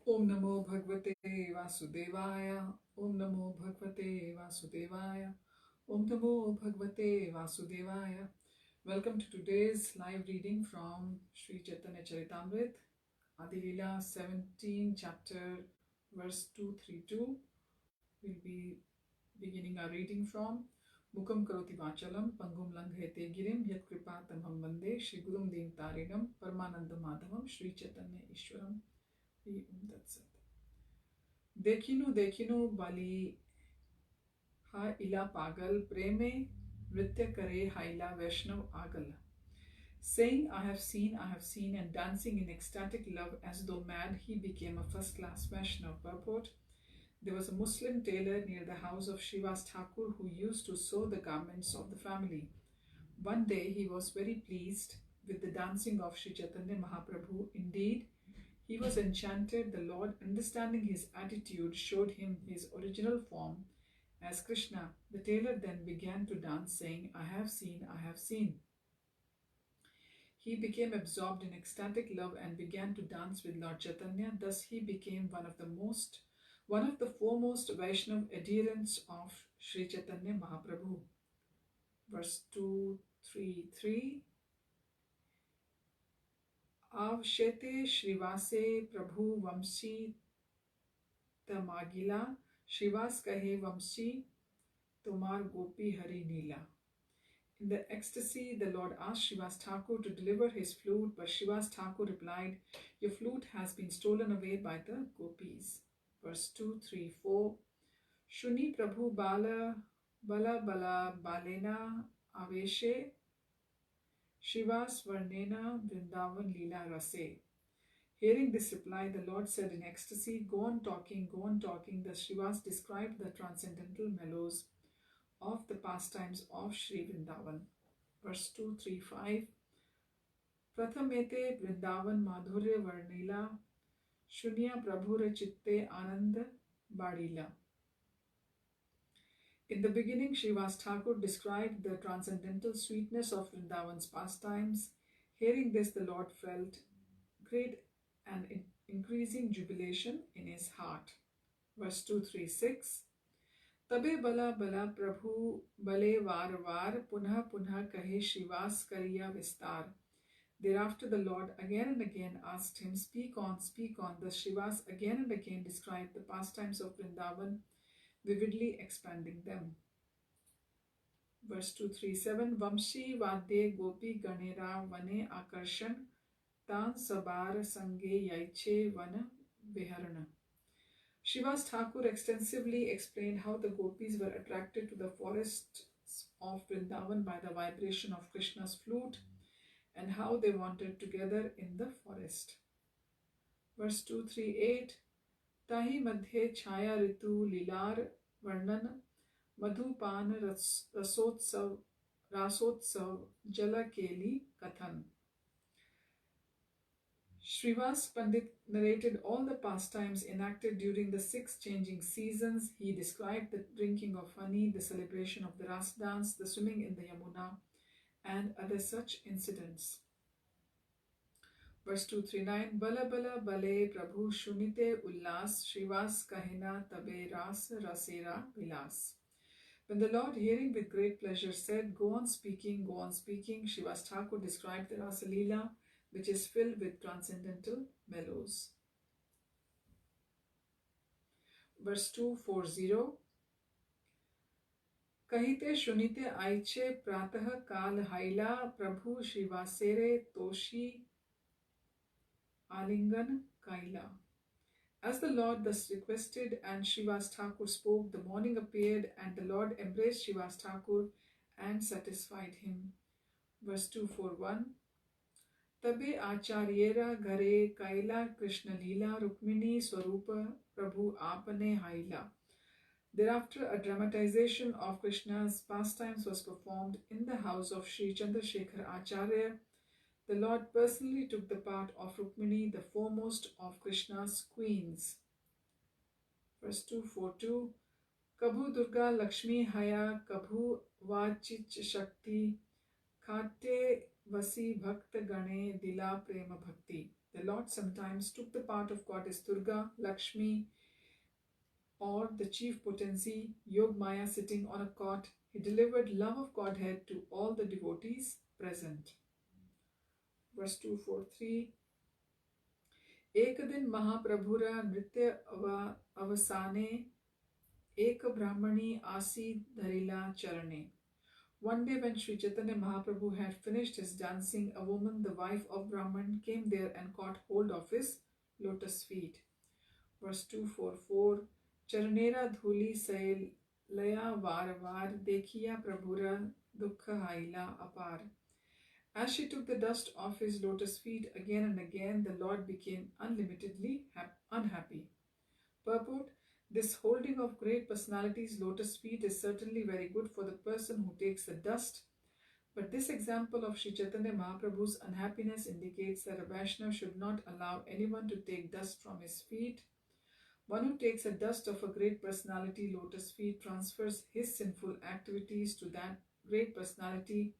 Om Namo Bhagavate Vasudevaya. Om Namo Bhagavate Vasudevaya. Om Namo Bhagavate Vasudevaya. Welcome to today's live reading from Sri Caitanya Charitamrit, Adi Lila 17, chapter verse 232. We'll be beginning our reading from Mukam Karoti Vachalam Pangum Langhete Girim Yat Kripa Tamham Vande Shri Gurum Din Tarinam Paramananda Madhavam Shri Caitanya Ishwaram. That's it. देखिनु बाली हा इला पागल प्रेमे नृत्य करे हाइला वैष्णव आगल. Saying, I have seen, and dancing in ecstatic love as though mad, he became a first-class Vaishnav. Purport: There was a Muslim tailor near the house of Srivas Thakur who used to sew the garments of the family. One day he was very pleased with the dancing of Sri Caitanya Mahāprabhu. Indeed, he was enchanted. The Lord, understanding his attitude, showed him his original form as Krishna. The tailor then began to dance, saying, I have seen. He became absorbed in ecstatic love and began to dance with Lord Chaitanya. Thus he became one of the foremost Vaishnav adherents of Sri Chaitanya Mahāprabhu. Verse 233. Avshete Shrivase Prabhu Vamsi Tamagila Shrivas Kahe Vamsi Tomar Gopi Hari Nila. In the ecstasy, the Lord asked Srivas Thakur to deliver his flute, but Srivas Thakur replied, Your flute has been stolen away by the gopis. Verse 234. Shuni Prabhu Bala Balena Aveshe Shrivas Varnena Vrindavan Lila Rase. Hearing this reply, the Lord said in ecstasy, Go on talking. Thus Srivas described the transcendental mellows of the pastimes of Sri Vrindavan. Verse 235. Prathamete Vrindavan Madhurya Varnila Shunya Prabhura Chitte Anand Badila. In the beginning, Srivas Thakur described the transcendental sweetness of Vrindavan's pastimes. Hearing this, the Lord felt great and increasing jubilation in his heart. Verse 236. Tabe bala Prabhu bale var punha kahe Srivas kariya vistar. Thereafter the Lord again and again asked him, Speak on. Thus Srivas again and again described the pastimes of Vrindavan, vividly expanding them. Verse 237. Vamshi Vadye Gopi Ganera Vane Akarshan Tan Sabar Sange Yaiche Vana Viharana. Srivas Thakur extensively explained how the gopis were attracted to the forests of Vrindavan by the vibration of Krishna's flute and how they wandered together in the forest. Verse 238. Tahi madhe chaya ritu lilar varnan madhupan rasotsav jala keli kathan. Srivas Pandit narrated all the pastimes enacted during the 6 changing seasons. He described the drinking of honey, the celebration of the Ras dance, the swimming in the Yamuna, and other such incidents. Verse 239. Bala bale Prabhu shunite ullas Srivas kahina tabe ras rasera vilas. When the Lord, hearing with great pleasure, said, Go on speaking, Srivas Thakur described the Rasa Lila, which is filled with transcendental mellows. Verse 240. Kahite shunite aiche pratah kal haila Prabhu Shrivasere toshi alingan kaila. As the Lord thus requested and Srivas Thakur spoke, the morning appeared and the Lord embraced Srivas Thakur and satisfied him. Verse 241. Tabe acharyera ghare kaila Krishna Lila Rukmini Swarupa Prabhu apane haila. Thereafter, a dramatization of Krishna's pastimes was performed in the house of Sri Chandrasekhar Acharya. The Lord personally took the part of Rukmini, the foremost of Krishna's queens. Verse 242. Kabhu Durga Lakshmi Haya Kabhu Vachich Shakti Khate Vasi Bhakta Gane Dila Prema Bhakti. The Lord sometimes took the part of goddess Durga, Lakshmi, or the chief potency, Yogmaya, sitting on a cot. He delivered love of Godhead to all the devotees present. Verse 243. एक दिन महाप्रभुरा नृत्य अवसाने एक ब्राह्मणी आसीद धरिला चरणे. One day when Sri Chaitanya Mahaprabhu had finished his dancing, a woman, the wife of Brahman, came there and caught hold of his lotus feet. Verse 244. Charanera dhuli sailaya var var dekhiya prabhura dukha haila apar. As she took the dust off his lotus feet again and again, the Lord became unlimitedly unhappy. Purport: this holding of great personalities' lotus feet is certainly very good for the person who takes the dust, but this example of Sri Chaitanya Mahaprabhu's unhappiness indicates that a Vaishnava should not allow anyone to take dust from his feet. One who takes a dust of a great personality lotus feet transfers his sinful activities to that great personality.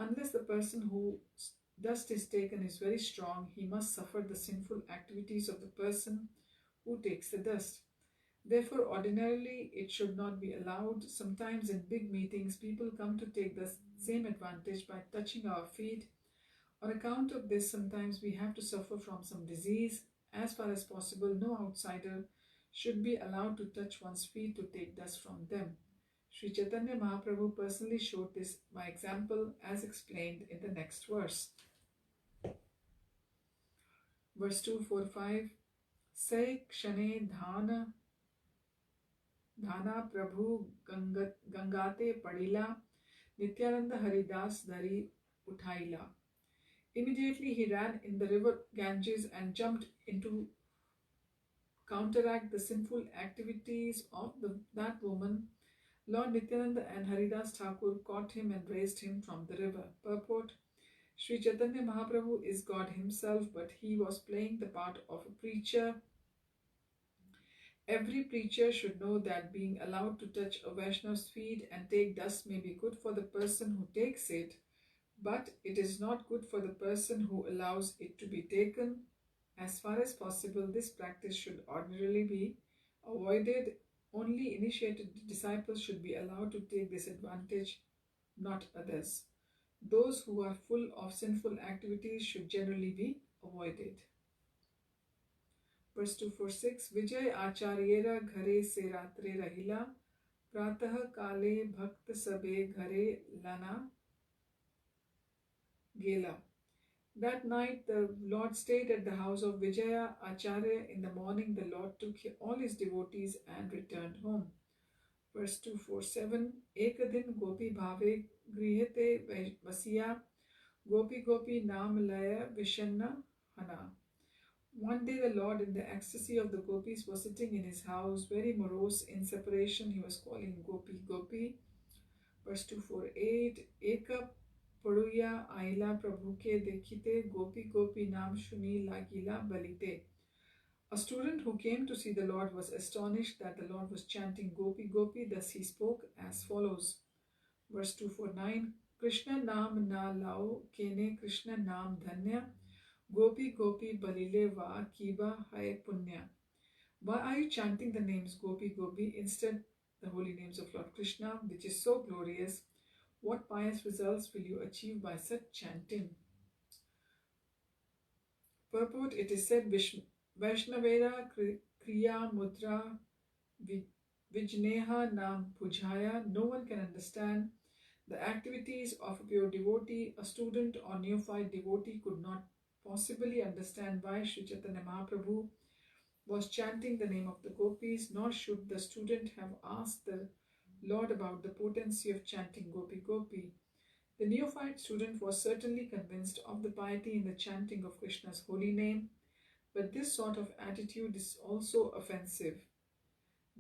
Unless the person whose dust is taken is very strong, he must suffer the sinful activities of the person who takes the dust. Therefore, ordinarily, it should not be allowed. Sometimes in big meetings, people come to take the same advantage by touching our feet. On account of this, sometimes we have to suffer from some disease. As far as possible, no outsider should be allowed to touch one's feet to take dust from them. Sri Chaitanya Mahaprabhu personally showed this by example, as explained in the next verse. Verse 245. Sai kshane dhana prabhu gangate padila Nityananda Haridas Dhari Uthaila. Immediately he ran in the river Ganges and jumped into counteract the sinful activities of that woman. Lord Nityananda and Haridas Thakur caught him and raised him from the river. Purport: Sri Chaitanya Mahaprabhu is God himself, but he was playing the part of a preacher. Every preacher should know that being allowed to touch a Vaishnava's feet and take dust may be good for the person who takes it, but it is not good for the person who allows it to be taken. As far as possible, this practice should ordinarily be avoided. Only initiated disciples should be allowed to take this advantage, not others. Those who are full of sinful activities should generally be avoided. Verse 246. Vijay Acharyera Ghare Se Ratre Rahila Pratah Kale Bhakt Sabe Ghare Lana Gela. That night the Lord stayed at the house of Vijaya Acharya. In the morning the Lord took all his devotees and returned home. Verse 247. Ekadin Gopi Bhave Grihete Vasiya Gopi Gopi Nam Laya Vishanna Hana. One day the Lord, in the ecstasy of the gopis, was sitting in his house, very morose in separation. He was calling Gopi Gopi. Verse 248. Eka Paduya Aila Prabhuke Dekhite Gopi Gopi Nam Shuni Lagila Balite. A student who came to see the Lord was astonished that the Lord was chanting Gopi Gopi. Thus he spoke as follows. Verse 249. Krishna Nam Na Lao Kene Krishna Nam Dhanya Gopi Gopi Balile Va Kiba Hai Punya. Why are you chanting the names Gopi Gopi instead the holy names of Lord Krishna, which is so glorious? What pious results will you achieve by such chanting? Purport: it is said Vaishnavera Kriya Mudra Vijneha Nam Pujaya. No one can understand the activities of a pure devotee. A student or neophyte devotee could not possibly understand why Sri Chaitanya Mahaprabhu was chanting the name of the gopis, nor should the student have asked the Lord about the potency of chanting Gopi Gopi. The neophyte student was certainly convinced of the piety in the chanting of Krishna's holy name, but this sort of attitude is also offensive.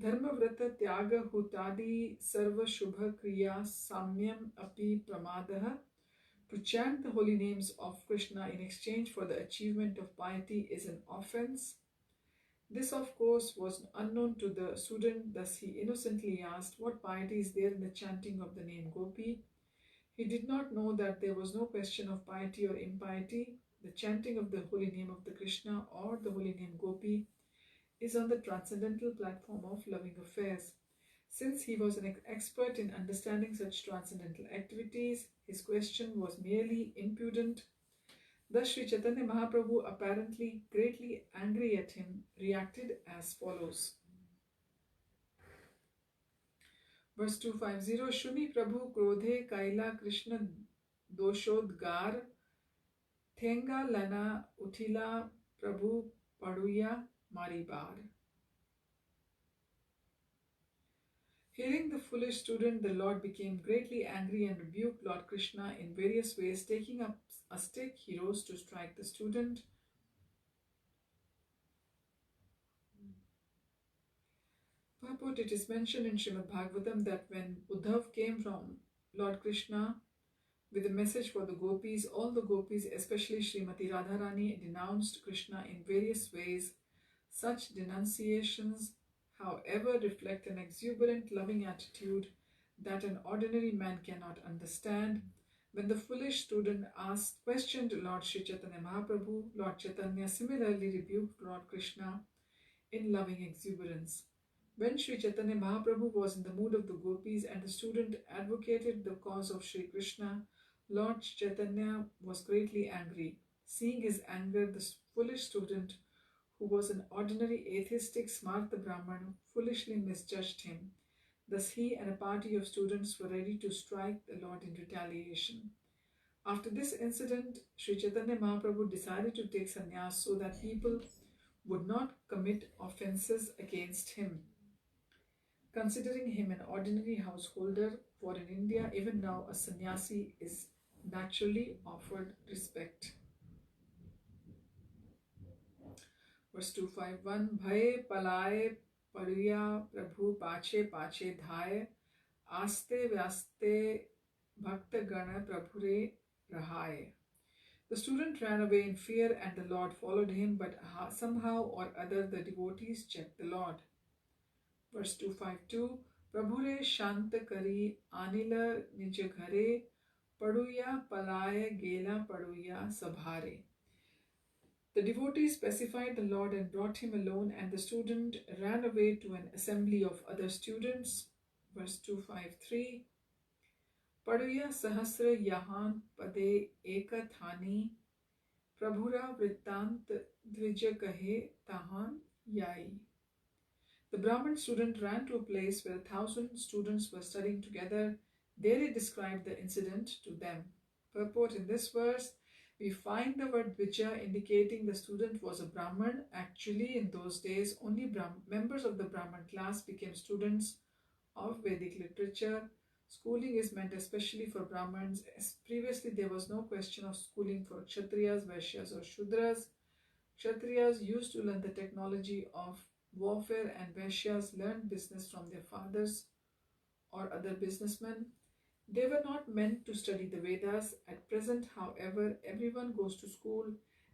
Dharma Vrata Tyaga Hutadi Sarva Shubha Kriya Samyam Api Pramadaha. To chant the holy names of Krishna in exchange for the achievement of piety is an offense. This, of course, was unknown to the student, thus he innocently asked, what piety is there in the chanting of the name Gopi? He did not know that there was no question of piety or impiety. The chanting of the holy name of the Krishna or the holy name Gopi is on the transcendental platform of loving affairs. Since he was an expert in understanding such transcendental activities, his question was merely impudent. Thus, Sri Chaitanya Mahaprabhu, apparently greatly angry at him, reacted as follows. Verse 250, Shuni Prabhu Krodhe Kaila Krishna Doshodgar Thenga Lana Uthila Prabhu Paduya Maribar. Hearing the foolish student, the Lord became greatly angry and rebuked Lord Krishna in various ways. Taking up a stick, he rose to strike the student. Purport: it is mentioned in Srimad Bhagavatam that when Uddhav came from Lord Krishna with a message for the gopis, all the gopis, especially Srimati Radharani, denounced Krishna in various ways. Such denunciations, however, reflect an exuberant, loving attitude that an ordinary man cannot understand. When the foolish student questioned Lord Sri Chaitanya Mahaprabhu, Lord Chaitanya similarly rebuked Lord Krishna in loving exuberance. When Sri Chaitanya Mahaprabhu was in the mood of the gopis and the student advocated the cause of Sri Krishna, Lord Chaitanya was greatly angry. Seeing his anger, the foolish student, who was an ordinary atheistic Smartha Brahman, foolishly misjudged him. Thus he and a party of students were ready to strike the Lord in retaliation. After this incident, Sri Chaitanya Mahaprabhu decided to take sannyas so that people would not commit offences against him. Considering him an ordinary householder, for in India even now a sannyasi is naturally offered respect. Verse 251, Bhaye palaye pariya prabhu pache pache dhaye aste vyaste bhakta gana prabhure rahaye. The student ran away in fear and the Lord followed him, but somehow or other the devotees checked the Lord. Verse 252, Prabhure shanta kari anila nij ghare paduya palaya gela paduya sabhare. The devotee specified the Lord and brought him alone, and the student ran away to an assembly of other students. Verse 253, Paduya sahasra yahan pade eka thani prabhura vrittant dvija kahe tahan yai. The Brahmin student ran to a place where 1,000 students were studying together. There he described the incident to them. Purport: in this verse, we find the word Dvija indicating the student was a Brahmin. Actually, in those days, only members of the Brahmin class became students of Vedic literature. Schooling is meant especially for Brahmins, as previously there was no question of schooling for Kshatriyas, Vaishyas or Shudras. Kshatriyas used to learn the technology of warfare and Vaishyas learned business from their fathers or other businessmen. They were not meant to study the Vedas. At present, however, everyone goes to school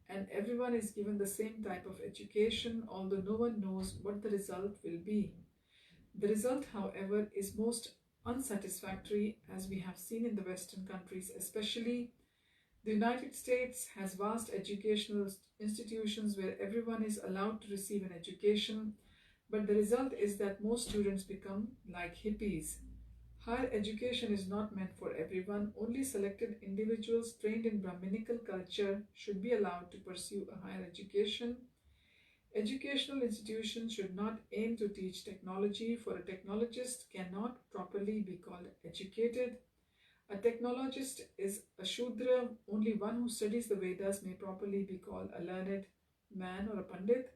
and everyone is given the same type of education, although no one knows what the result will be. The result, however, is most unsatisfactory, as we have seen in the Western countries, especially the United States has vast educational institutions where everyone is allowed to receive an education, but the result is that most students become like hippies. Higher education is not meant for everyone. Only selected individuals trained in Brahminical culture should be allowed to pursue a higher education. Educational institutions should not aim to teach technology, for a technologist cannot properly be called educated. A technologist is a Shudra. Only one who studies the Vedas may properly be called a learned man or a Pandit.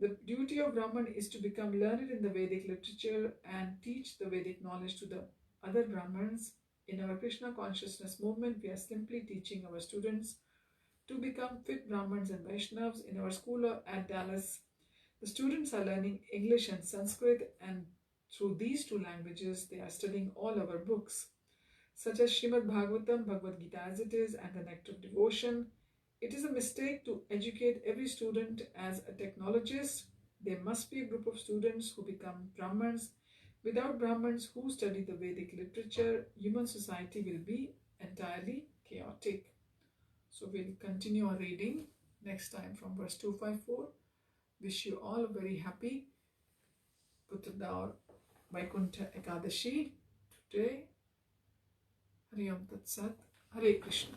The duty of Brahman is to become learned in the Vedic literature and teach the Vedic knowledge to the other Brahmins. In our Krishna consciousness movement, we are simply teaching our students to become fit Brahmins and Vaishnavas. In our school at Dallas, the students are learning English and Sanskrit, and through these two languages, they are studying all our books, such as Srimad Bhagavatam, Bhagavad Gita as it is, and the Nectar of Devotion. It is a mistake to educate every student as a technologist. There must be a group of students who become Brahmins. Without Brahmins who study the Vedic literature, human society will be entirely chaotic. So we'll continue our reading next time from verse 254. Wish you all a very happy Puttadaur Vaikuntha Ekadashi today. Hari Om Tat Sat. Hare Krishna.